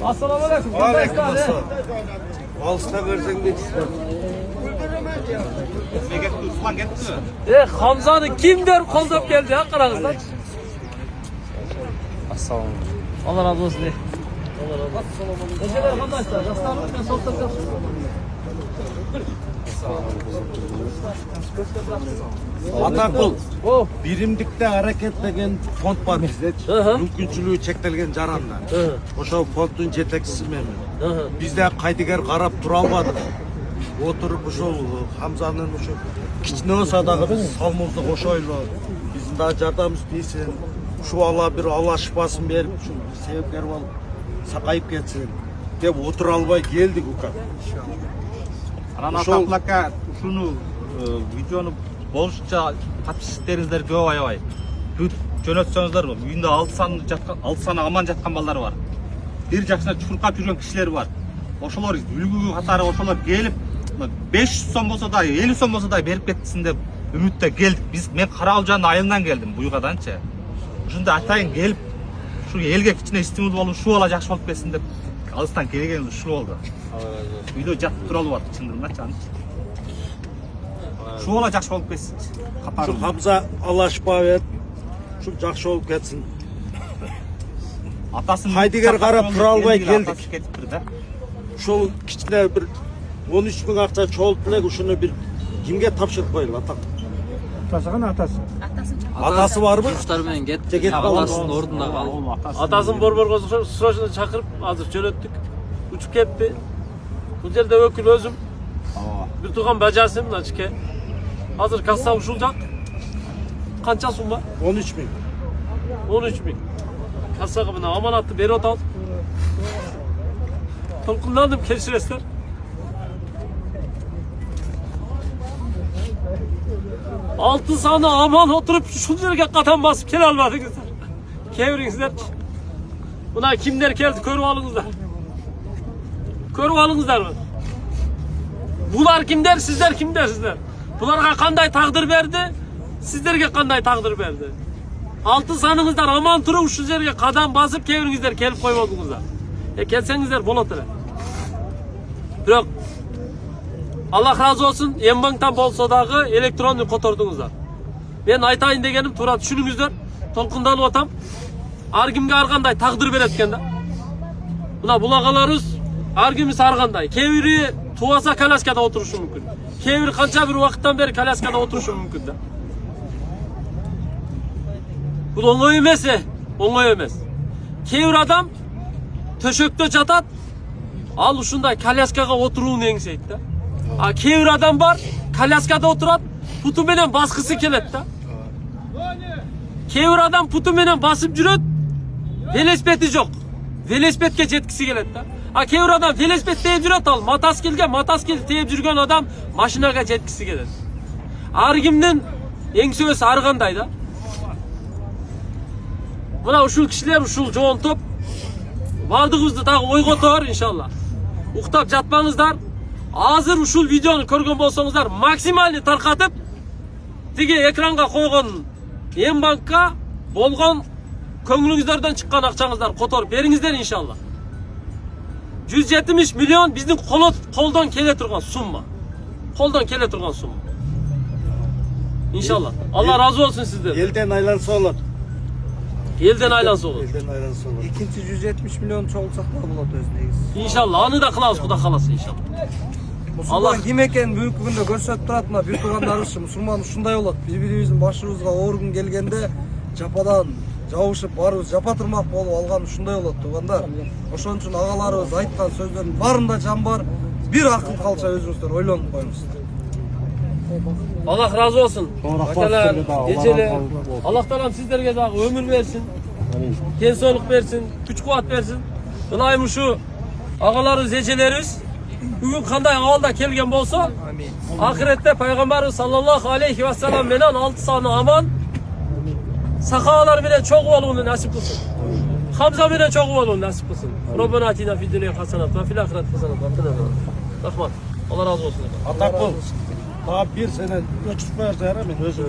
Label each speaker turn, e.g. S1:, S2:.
S1: Assalamu alaikum.
S2: Aleykümselam. Alsta versen de
S3: Osman gitti.
S1: Hamza'nı kim der koldap geldi ha karanızdan.
S2: Assalamu
S1: Allah razı olsun. Allah razı olsun. Teşekkür arkadaşlar. Rastlanın ben sohbet yapayım.
S2: Atakul.
S1: Oh.
S2: Birimlikte hareketlegen fond var bizde.
S1: Hı.
S2: Mümkünçülüğü çektelgen jaranlar.
S1: Hı.
S2: Oşo fondun jetekçisi men.
S1: Hı.
S2: Bizde kaydiger karap tura almadık. Oturup uşol Hamza'nın uşo kichine olsa dagı salmozdu oşoyla. Bizim daha jardam isteysin. Şu Allah bir Allah şifasını berip şu sebepler bol sakayıp ketsin. Dep otur albay geldik uka.
S3: Ana taplaka şunu videonu boluşça tapisitleringizler көп аябай. Бүт жөнөтсөңүздөр үйүндө 6 саны аман жаткан балдар бар. Бир жакшына чуркап жүргөн кишилер бар. Ошолор үлгү катары ошолор келип 500 сом болсо да 50 сом болсо да берип кетсин деп үмүттө келдик. Мен Караалжанын айылынан келдим буйгаданчы. Ушунда атайын келип ушу элге кичине стимул болуп ушу бала жакшы болуп кетсин деп алыстан келгенибиз ушул болду. Үйдө жатып тура алып аттык чындыгында чан. Şu ola жақсы болып кетсін.
S2: Şu Hamza Allah şifa ver. Şu жақсы болып кетсін.
S3: Атасын
S2: Haydiger qarab tura alбай келдік.
S3: Кетіп да.
S2: Şu kichine bir 13 bin akça çoğultulek uşunu bir kimge tapşırıp koyul atak. Atası var mı?
S1: Kuşlarмен
S2: Ceket
S1: kettik.
S2: bağlı.
S1: Atasının orduна қалды. Атасын борборго срочно чакырып, азыр жөнөттүк. Учуп кетти. Бул жерде өкүл өзүм. Bir tuğan bacasım da çıke. Hazır kassa uçulacak. Kança summa?
S2: 13 bin.
S1: 13 bin. Kassa kabına aman attı beri otal. Tolkunlandım keşresler. Altı sana aman oturup şu yerge katan basıp kel almadınızlar. Kevrinizler. Buna kimler geldi körü alınızlar. Körü alınızlar mı? Bular kim der, sizler kim der sizler? Bularga kanday takdir verdi, sizlerge kanday takdir verdi. Altı sanыңыздар aman turup şu yerge kadam basıp keviringizler kelip koymadыңыздар. Kelsеңizler bolat эле. Bирок Allah razı olsun, Embanktan bolso dagы elektronnu kotorduğunuzlar. Ben aytayın degenim tuра түшүнүңүздөр. Толкунданып атам. Ар кимге ар кандай takdir берет экен да. Мына булагаларыбыз ар кимиси ар кандай. Кебири туаса коляскада oturuşu mümkün. Kevir kança bir vakittan beri koляскада oturuşu mümkün de. Bu oңой эмес, oңой эмес. Kevir adam töşöktө жатат, al ушундай коляскага отурууну эңсейт да. А kevir adam бар, коляскада отурат, путу менен баскысы келет да. Kevir adam putu menен basıp жүрөт, велосипеди жок. Велосипедке жеткиси келет да. А kevir adam велосипед тээп жүрөт, ал мотоцикл тээп жүргөн адам машинага жеткиси келет. Ар кимдин эңсөөсү ар кандай да. Мына ушул кишилер, ушул жоон топ бардыгыбызды дагы ойготор иншалла. Уктап жатпаңыздар. Азыр ушул видеону көргөн болсоңуздар, максималный таркатып тиги экранга койгон Embankka болгон көңүлүңүздөрдөн чыккан акчаңыздар которуп бериңиздер иншалла. 170 milyon биздин колдон келе турган сумма. Колдон келе турган сумма. İnşallah. Allah razı olsun sizden.
S2: Elden aylansa olur.
S1: Elden aylansa olur.
S2: Elden aylansa olur.
S4: İkinci 170 milyon çoğulsak da bulat özneyiz.
S1: İnşallah. Anı da kılavuz kuda kalası inşallah.
S4: Musulman kim eken büyük bugünde görsöp turatma bir tuğandarışı musulman ушундай болот. Birbirimizin başımızga оор күн келгенде жападан жабышып барыбыз жапа турмак болуп алган ушундай болот тугандар. Ошон үчүн агаларыбыз айткан сөздөрдүн баарында жан бар. Bir akıl kalça özünüzдөр ойлонуп коюңуздар.
S1: Allah razı olsun. Akalar, geceler. Allah Teala sizlerge daha ömür versin. Gen sağlık versin, güç kuvvet versin. Ilayım şu ağalarız, gecelerimiz bugün kanday ağalda kelgen bolsa ahirette Peygamberimiz sallallahu aleyhi ve sellem menen 6 sany aman sakalar bile çok bolunu nasip kılsın. Hamza bile çok bolunu nasip kılsın. Rabbena atina fid dunya hasenat ve fil ahireti hasenat ve qina azaban. Rahmat. Allah razı olsun.
S2: Atak bol. Daha bir sene göçüp koyarsa yaramıyor özür.